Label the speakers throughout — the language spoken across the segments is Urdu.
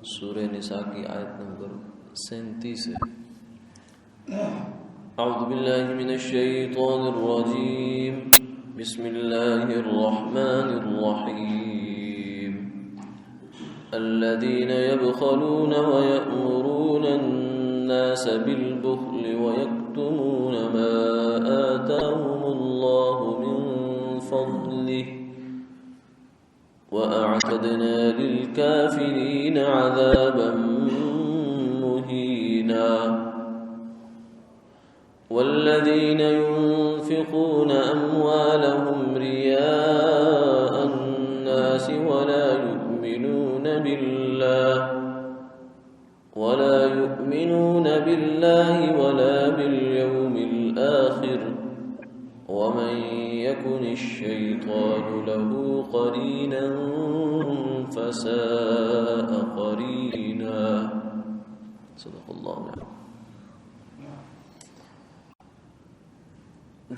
Speaker 1: سورہ نساء کی آیت نمبر 37 ہے۔ اعوذ باللہ من الشیطان الرجیم، بسم اللہ الرحمن الرحیم۔ الذین یبخلون ویأمرون الناس بالبخل ویکتمون ما آتاهم اللہ من فضلہ وأعتدنا للكافرين عذابا مهينا۔ والذين ينفقون أموالهم رياء الناس ولا يؤمنون بالله ولا باليوم الآخر ومن يكن الشيطان له قرينا فساء قرينا۔ صدق اللہ علیہ۔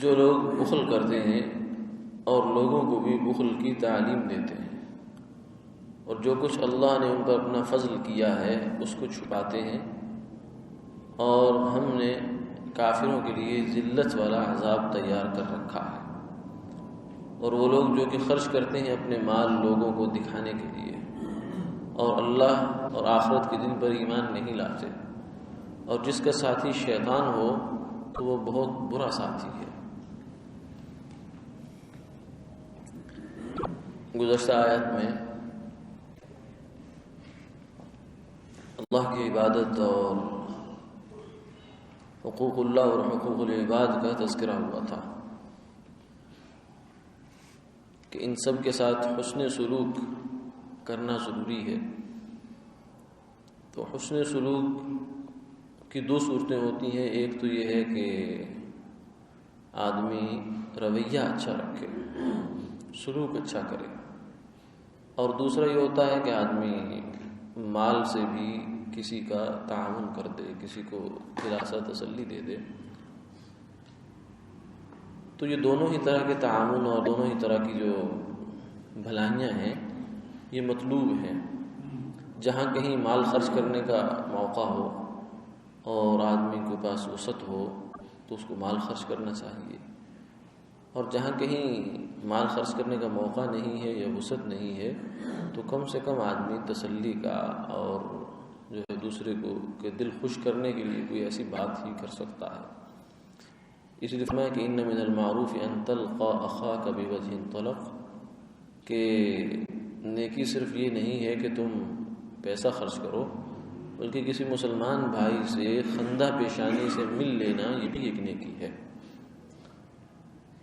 Speaker 1: جو لوگ بخل کرتے ہیں اور لوگوں کو بھی بخل کی تعلیم دیتے ہیں، اور جو کچھ اللہ نے ان پر اپنا فضل کیا ہے اس کو چھپاتے ہیں، اور ہم نے کافروں کے لیے ذلت والا عذاب تیار کر رکھا ہے۔ اور وہ لوگ جو کہ خرچ کرتے ہیں اپنے مال لوگوں کو دکھانے کے لیے، اور اللہ اور آخرت کے دن پر ایمان نہیں لاتے، اور جس کا ساتھی شیطان ہو تو وہ بہت برا ساتھی ہے۔ گزشتہ آیت میں اللہ کی عبادت اور حقوق اللہ اور حقوق العباد کا تذکرہ ہوا تھا کہ ان سب کے ساتھ حسن سلوک کرنا ضروری ہے۔ تو حسن سلوک کی دو صورتیں ہوتی ہیں، ایک تو یہ ہے کہ آدمی رویہ اچھا رکھے، سلوک اچھا کرے، اور دوسرا یہ ہوتا ہے کہ آدمی مال سے بھی کسی کا تعاون کر دے، کسی کو دلاسا تسلی دے دے۔ تو یہ دونوں ہی طرح کے تعاون اور دونوں ہی طرح کی جو بھلائیاں ہیں یہ مطلوب ہیں۔ جہاں کہیں مال خرچ کرنے کا موقع ہو اور آدمی کے پاس وسعت ہو تو اس کو مال خرچ کرنا چاہیے، اور جہاں کہیں مال خرچ کرنے کا موقع نہیں ہے یا وسعت نہیں ہے تو کم سے کم آدمی تسلی کا اور جو ہے دوسرے کو کہ دل خوش کرنے کے لیے کوئی ایسی بات ہی کر سکتا ہے۔ اس لیے فرمایا کہ ان من المعروف ان تلقى اخاك بوجه طلق، کہ نیکی صرف یہ نہیں ہے کہ تم پیسہ خرچ کرو، بلکہ کسی مسلمان بھائی سے خندہ پیشانی سے مل لینا یہ بھی ایک نیکی ہے۔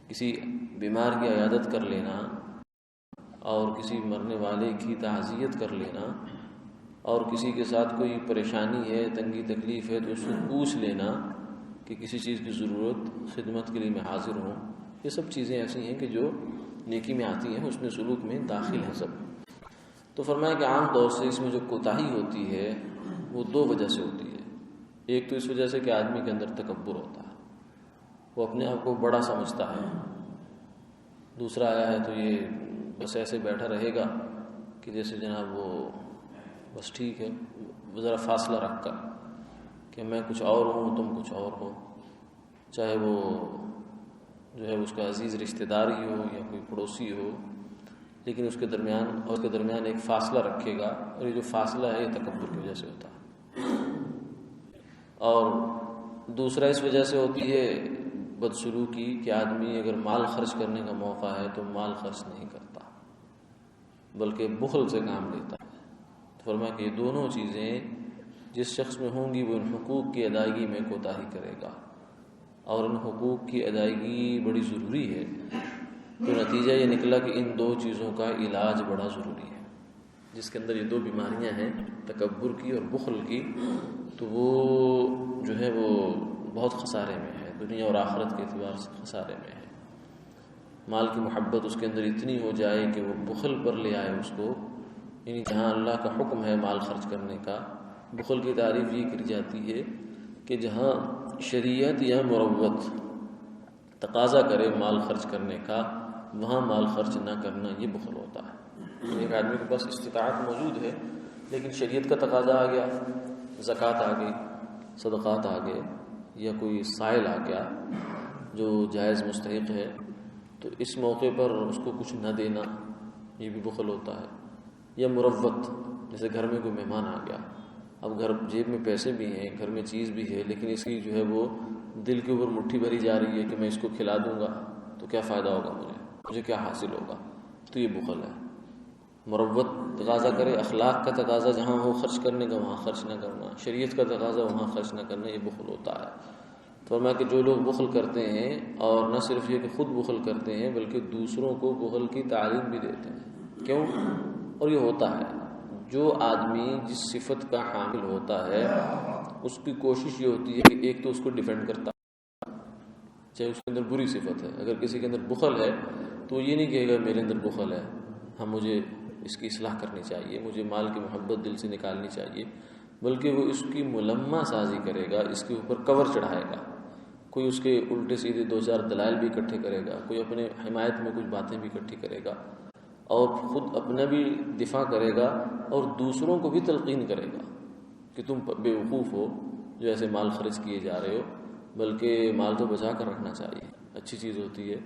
Speaker 1: کسی بیمار کی عیادت کر لینا، اور کسی مرنے والے کی تعزیت کر لینا، اور کسی کے ساتھ کوئی پریشانی ہے، تنگی تکلیف ہے تو اس سے پوچھ لینا کہ کسی چیز کی ضرورت، خدمت کے لیے میں حاضر ہوں، یہ سب چیزیں ایسی ہیں کہ جو نیکی میں آتی ہیں، حسن سلوک میں داخل ہیں سب۔ تو فرمایا کہ عام طور سے اس میں جو کوتاہی ہوتی ہے وہ دو وجہ سے ہوتی ہے۔ ایک تو اس وجہ سے کہ آدمی کے اندر تکبر ہوتا ہے، وہ اپنے آپ کو بڑا سمجھتا ہے۔ دوسرا آیا ہے تو یہ بس ایسے بیٹھا رہے گا کہ جیسے جناب وہ بس ٹھیک ہے، ذرا فاصلہ رکھ کر کہ میں کچھ اور ہوں تم کچھ اور ہو، چاہے وہ جو ہے اس کا عزیز رشتہ دار ہی ہو یا کوئی پڑوسی ہو، لیکن اس کے درمیان ایک فاصلہ رکھے گا، اور یہ جو فاصلہ ہے یہ تکبر کی وجہ سے ہوتا ہے۔ اور دوسرا اس وجہ سے ہوتی ہے بدسلوکی کہ آدمی اگر مال خرچ کرنے کا موقع ہے تو مال خرچ نہیں کرتا، بلکہ بخل سے کام لیتا ہے۔ تو فرمایا کہ یہ دونوں چیزیں جس شخص میں ہوں گی وہ ان حقوق کی ادائیگی میں کوتاہی کرے گا، اور ان حقوق کی ادائیگی بڑی ضروری ہے۔ تو نتیجہ یہ نکلا کہ ان دو چیزوں کا علاج بڑا ضروری ہے۔ جس کے اندر یہ دو بیماریاں ہیں، تکبر کی اور بخل کی، تو وہ جو ہے وہ بہت خسارے میں ہے، دنیا اور آخرت کے اعتبار سے خسارے میں ہے۔ مال کی محبت اس کے اندر اتنی ہو جائے کہ وہ بخل پر لے آئے اس کو، یعنی جہاں اللہ کا حکم ہے مال خرچ کرنے کا، بخل کی تعریف یہ کی جاتی ہے کہ جہاں شریعت یا مروت تقاضا کرے مال خرچ کرنے کا وہاں مال خرچ نہ کرنا یہ بخل ہوتا ہے۔ ایک آدمی کے پاس استطاعت موجود ہے لیکن شریعت کا تقاضا آ گیا، زکوٰۃ آ گئی، صدقات آ گئے، یا کوئی سائل آ گیا جو جائز مستحق ہے، تو اس موقع پر اس کو کچھ نہ دینا یہ بھی بخل ہوتا ہے۔ یا مروت، جیسے گھر میں کوئی مہمان آ گیا، اب گھر جیب میں پیسے بھی ہیں، گھر میں چیز بھی ہے، لیکن اس کی جو ہے وہ دل کے اوپر مٹھی بھری جا رہی ہے کہ میں اس کو کھلا دوں گا تو کیا فائدہ ہوگا، مجھے کیا حاصل ہوگا، تو یہ بخل ہے۔ مروت تقاضا کرے، اخلاق کا تقاضا جہاں ہو خرچ کرنے کا وہاں خرچ نہ کرنا، شریعت کا تقاضا وہاں خرچ نہ کرنا، یہ بخل ہوتا ہے۔ تو فرمایا کہ جو لوگ بخل کرتے ہیں، اور نہ صرف یہ کہ خود بخل کرتے ہیں بلکہ دوسروں کو بخل کی تعلیم بھی دیتے ہیں۔ کیوں؟ اور یہ ہوتا ہے، جو آدمی جس صفت کا حامل ہوتا ہے اس کی کوشش یہ ہوتی ہے کہ ایک تو اس کو ڈیفینڈ کرتا ہے، چاہے اس کے اندر بری صفت ہے۔ اگر کسی کے اندر بخل ہے تو وہ یہ نہیں کہے گا میرے اندر بخل ہے، مجھے اس کی اصلاح کرنی چاہیے، مجھے مال کی محبت دل سے نکالنی چاہیے، بلکہ وہ اس کی ملمہ سازی کرے گا، اس کے اوپر کور چڑھائے گا، کوئی اس کے الٹے سیدھے دو چار دلائل بھی اکٹھے کرے گا، کوئی اپنے حمایت میں کچھ باتیں بھی اکٹھی کرے گا، اور خود اپنا بھی دفاع کرے گا اور دوسروں کو بھی تلقین کرے گا کہ تم بے وقوف ہو جو ایسے مال خرچ کیے جا رہے ہو، بلکہ مال تو بچا کر رکھنا چاہیے، اچھی چیز ہوتی ہے۔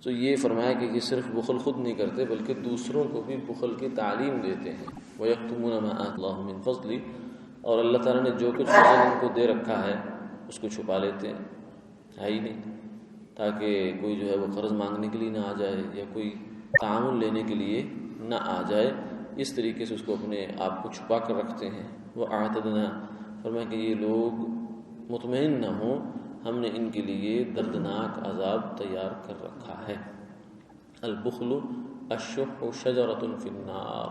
Speaker 1: تو یہ فرمایا کہ یہ صرف بخل خود نہیں کرتے بلکہ دوسروں کو بھی بخل کی تعلیم دیتے ہیں۔ وَيَكْتُمُونَ مَا آتَاهُمُ اللَّهُ مِن فَضْلِهِ، اور اللہ تعالیٰ نے جو کچھ فضل ان کو دے رکھا ہے اس کو چھپا لیتے ہیں، ہے ہی نہیں، تاکہ کوئی جو ہے وہ قرض مانگنے کے لیے نہ آ جائے یا کوئی تعاون لینے کے لیے نہ آ جائے، اس طریقے سے اس کو اپنے آپ کو چھپا کر رکھتے ہیں۔ وَأَعْتَدْنَا، فرمایا کہ یہ لوگ مطمئن نہ ہوں، ہم نے ان کے لیے دردناک عذاب تیار کر رکھا ہے۔ البخل الشح شجرۃ فی النار،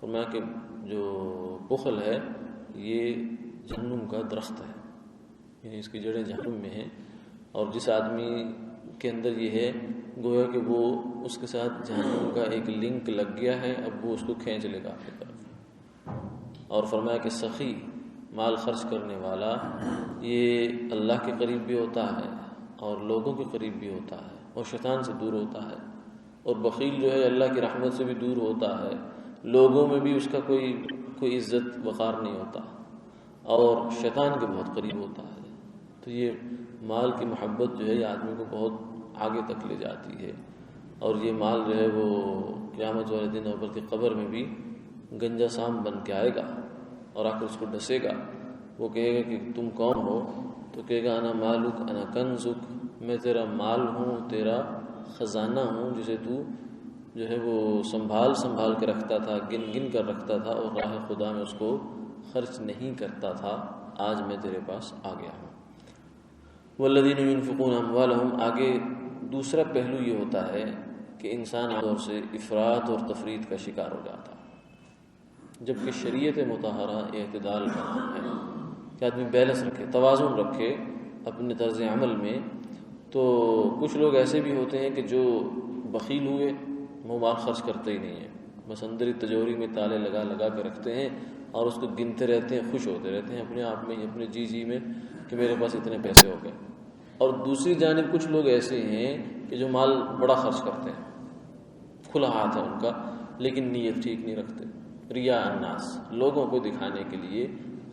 Speaker 1: فرمایا کہ جو بخل ہے یہ جہنم کا درخت ہے، یعنی اس کی جڑیں جہنم میں ہیں، اور جس آدمی کے اندر یہ ہے گویا کہ وہ اس کے ساتھ جہنم کا ایک لنک لگ گیا ہے، اب وہ اس کو کھینچ لے گا اپنی طرف۔ اور فرمایا کہ سخی، مال خرچ کرنے والا، یہ اللہ کے قریب بھی ہوتا ہے اور لوگوں کے قریب بھی ہوتا ہے اور شیطان سے دور ہوتا ہے، اور بخیل جو ہے اللہ کی رحمت سے بھی دور ہوتا ہے، لوگوں میں بھی اس کا کوئی عزت وقار نہیں ہوتا، اور شیطان کے بہت قریب ہوتا ہے۔ تو یہ مال کی محبت جو ہے یہ آدمی کو بہت آگے تک لے جاتی ہے، اور یہ مال جو ہے وہ قیامت والے دن اور بلکہ قبر میں بھی گنجا سام بن کے آئے گا اور آ کر اس کو ڈسے گا۔ وہ کہے گا کہ تم کون ہو؟ تو کہے گا انا مالک انا کنزک، میں تیرا مال ہوں، تیرا خزانہ ہوں، جسے تو جو ہے وہ سنبھال کے رکھتا تھا، گن کر رکھتا تھا، اور راہ خدا میں اس کو خرچ نہیں کرتا تھا، آج میں تیرے پاس آ گیا ہوں۔ والذین ينفقون اموالهم، آگے دوسرا پہلو یہ ہوتا ہے کہ انسان عام طور سے افراط اور تفریط کا شکار ہو جاتا ہے، جبکہ شریعت مطہرہ اعتدال کا نام ہے کہ آدمی بیلنس رکھے، توازن رکھے اپنے طرز عمل میں۔ تو کچھ لوگ ایسے بھی ہوتے ہیں کہ جو بخیل ہوئے، وہ مال خرچ کرتے ہی نہیں ہیں، بس اندر ہی تجوری میں تالے لگا کے رکھتے ہیں اور اس کو گنتے رہتے ہیں، خوش ہوتے رہتے ہیں اپنے آپ میں، اپنے جی میں کہ میرے پاس اتنے پیسے ہو گئے۔ اور دوسری جانب کچھ لوگ ایسے ہیں کہ جو مال بڑا خرچ کرتے ہیں، کھلا ہاتھ ہے ان کا، لیکن نیت ٹھیک نہیں رکھتے، ریا الناس، لوگوں کو دکھانے کے لیے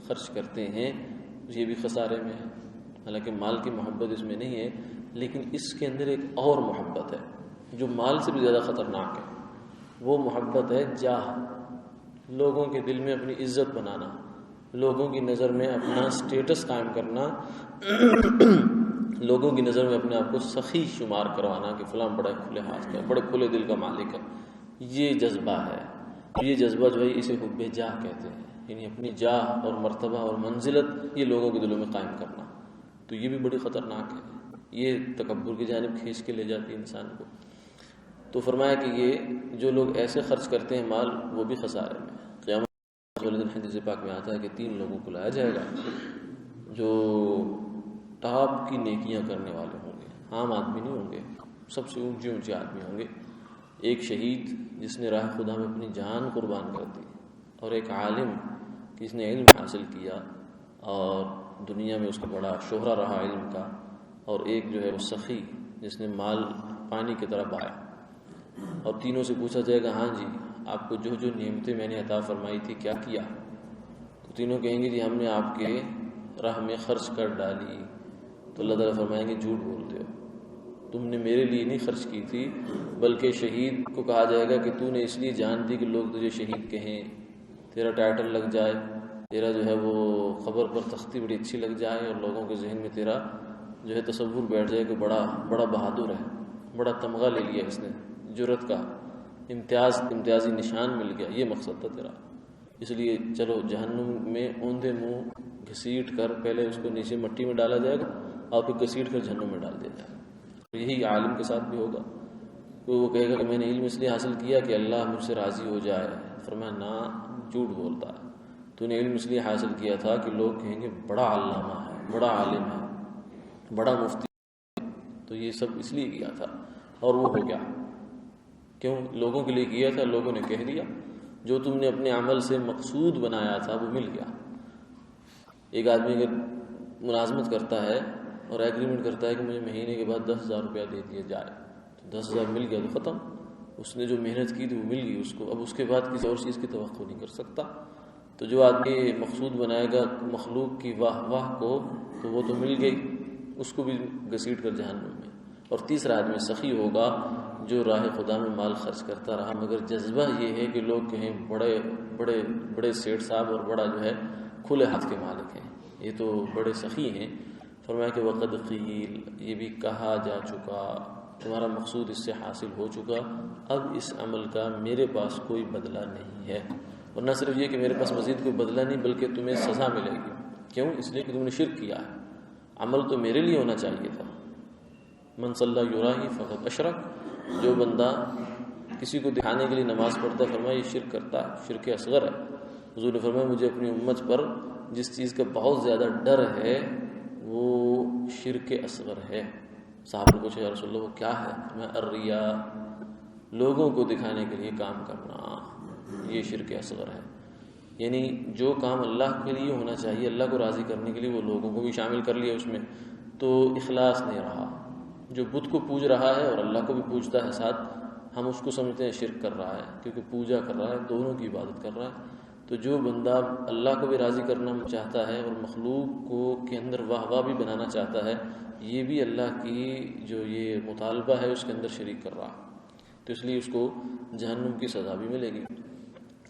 Speaker 1: خرچ کرتے ہیں، یہ بھی خسارے میں ہے۔ حالانکہ مال کی محبت اس میں نہیں ہے، لیکن اس کے اندر ایک اور محبت ہے جو مال سے بھی زیادہ خطرناک ہے، وہ محبت ہے جاہ، لوگوں کے دل میں اپنی عزت بنانا، لوگوں کی نظر میں اپنا سٹیٹس قائم کرنا، لوگوں کی نظر میں اپنے آپ کو سخی شمار کروانا کہ فلاں بڑا کھلے ہاتھ کا، بڑے کھلے دل کا مالک ہے، یہ جذبہ ہے۔ یہ جذبہ جو ہے اسے حب جاہ کہتے ہیں، یعنی اپنی جاہ اور مرتبہ اور منزلت یہ لوگوں کے دلوں میں قائم کرنا، تو یہ بھی بڑی خطرناک ہے، یہ تکبر کی جانب کھینچ کے لے جاتی ہے انسان کو۔ تو فرمایا کہ یہ جو لوگ ایسے خرچ کرتے ہیں مال، وہ بھی خسارے میں۔ قیامت والے دن حدیث پاک میں آتا ہے کہ 3 لوگوں کو لایا جائے گا جو ٹاپ کی نیکیاں کرنے والے ہوں گے، عام آدمی نہیں ہوں گے، سب سے اونچے آدمی ہوں گے۔ ایک شہید جس نے راہ خدا میں اپنی جان قربان کر دی، اور ایک عالم جس نے علم حاصل کیا اور دنیا میں اس کا بڑا شہرہ رہا علم کا، اور ایک جو ہے وہ سخی جس نے مال پانی کی طرح بہایا۔ اور تینوں سے پوچھا جائے گا ہاں جی آپ کو جو جو نعمتیں میں نے عطا فرمائی تھی کیا کیا؟ تو تینوں کہیں گے جی ہم نے آپ کے راہ میں خرچ کر ڈالی. تو اللہ تعالیٰ فرمائیں گے جھوٹ بولتے ہو, تم نے میرے لیے نہیں خرچ کی تھی, بلکہ شہید کو کہا جائے گا کہ تو نے اس لیے جان دی کہ لوگ تجھے شہید کہیں, تیرا ٹائٹل لگ جائے, تیرا جو ہے وہ خبر پر تختی بڑی اچھی لگ جائے, اور لوگوں کے ذہن میں تیرا جو ہے تصور بیٹھ جائے کہ بڑا بہادر ہے, بڑا تمغہ لے لیا اس نے, جرأت کا امتیازی نشان مل گیا, یہ مقصد تھا تیرا. اس لیے چلو جہنم میں اوندھے منہ گھسیٹ کر پہلے اس کو نیچے مٹی میں ڈالا جائے گا اور پھر گھسیٹ کر جہنم میں ڈال دیا جائے گا. یہی عالم کے ساتھ بھی ہوگا. وہ کہے گا کہ میں نے علم اس لیے حاصل کیا کہ اللہ مجھ سے راضی ہو جائے. فرمایا نہ, جھوٹ بولتا ہے, تو نے علم اس لیے حاصل کیا تھا کہ لوگ کہیں گے بڑا علامہ ہے, بڑا عالم ہے, بڑا مفتی ہے. تو یہ سب اس لیے کیا تھا, اور وہ ہو گیا. کیوں؟ لوگوں کے لیے کیا تھا, لوگوں نے کہہ دیا. جو تم نے اپنے عمل سے مقصود بنایا تھا وہ مل گیا. ایک آدمی اگر ملازمت کرتا ہے اور ایگریمنٹ کرتا ہے کہ مجھے مہینے کے بعد 10,000 روپیہ دے دیا جائے, تو 10,000 مل گیا تو ختم. اس نے جو محنت کی تھی وہ مل گئی اس کو, اب اس کے بعد کسی اور چیز کی توقع نہیں کر سکتا. تو جو آدمی مقصود بنائے گا مخلوق کی واہ واہ کو, تو وہ تو مل گئی, اس کو بھی گھسیٹ کر جہنم میں. اور تیسرا آدمی سخی ہوگا جو راہ خدا میں مال خرچ کرتا رہا, مگر جذبہ یہ ہے کہ لوگ کہیں بڑے بڑے بڑے سیٹھ صاحب اور بڑا جو ہے کھلے ہاتھ کے مالک ہیں, یہ تو بڑے سخی ہیں. فرمایا کہ وقد قیل, یہ بھی کہا جا چکا, تمہارا مقصود اس سے حاصل ہو چکا, اب اس عمل کا میرے پاس کوئی بدلہ نہیں ہے. اور نہ صرف یہ کہ میرے پاس مزید کوئی بدلہ نہیں, بلکہ تمہیں سزا ملے گی. کیوں؟ اس لیے کہ تم نے شرک کیا ہے. عمل تو میرے لیے ہونا چاہیے تھا. من صلی یراہی فقط اشرک, جو بندہ کسی کو دکھانے کے لیے نماز پڑھتا ہے, فرمایا یہ شرک کرتا ہے, شرک اصغر ہے. حضور نے فرمایا مجھے اپنی امت پر جس چیز کا بہت زیادہ ڈر ہے وہ شرک اصغر ہے. صحابہ نے پوچھا یا رسول اللہ وہ کیا ہے؟ میں الریا, لوگوں کو دکھانے کے لیے کام کرنا, یہ شرک اصغر ہے. یعنی جو کام اللہ کے لیے ہونا چاہیے, اللہ کو راضی کرنے کے لیے, وہ لوگوں کو بھی شامل کر لیا اس میں, تو اخلاص نہیں رہا. جو بت کو پوج رہا ہے اور اللہ کو بھی پوجتا ہے ساتھ, ہم اس کو سمجھتے ہیں شرک کر رہا ہے, کیونکہ پوجا کر رہا ہے, دونوں کی عبادت کر رہا ہے. تو جو بندہ اللہ کو بھی راضی کرنا چاہتا ہے اور مخلوق کو کے اندر واہ واہ بھی بنانا چاہتا ہے, یہ بھی اللہ کی جو یہ مطالبہ ہے اس کے اندر شریک کر رہا ہے, تو اس لیے اس کو جہنم کی سزا بھی ملے گی.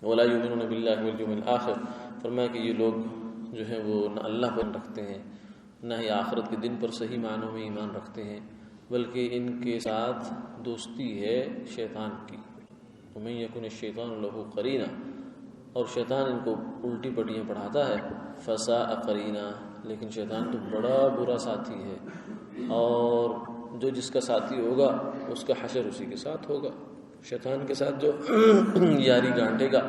Speaker 1: وَلَا يُؤْمِنُونَ بِاللَّهِ وَالْيَوْمِ الْآخِرِ, فرمایا کہ یہ لوگ جو ہے وہ نہ اللہ پر رکھتے ہیں, نہ ہی آخرت کے دن پر صحیح معنوں میں ایمان رکھتے ہیں, بلکہ ان کے ساتھ دوستی ہے شیطان کی. وَمَن يَكُنِ الشَّيْطَانُ لَهُ قَرِينًا, اور شیطان ان کو الٹی پٹیاں پڑھاتا ہے. فَسَاءَ قَرِينًا, لیکن شیطان تو بڑا برا ساتھی ہے, اور جو جس کا ساتھی ہوگا اس کا حشر اسی کے ساتھ ہوگا. شیطان کے ساتھ جو یاری گانٹے گا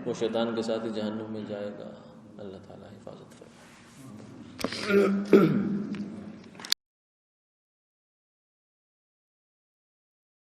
Speaker 1: وہ شیطان کے ساتھ ہی جہنم میں جائے گا. اللہ تعالیٰ حفاظت فرمائے.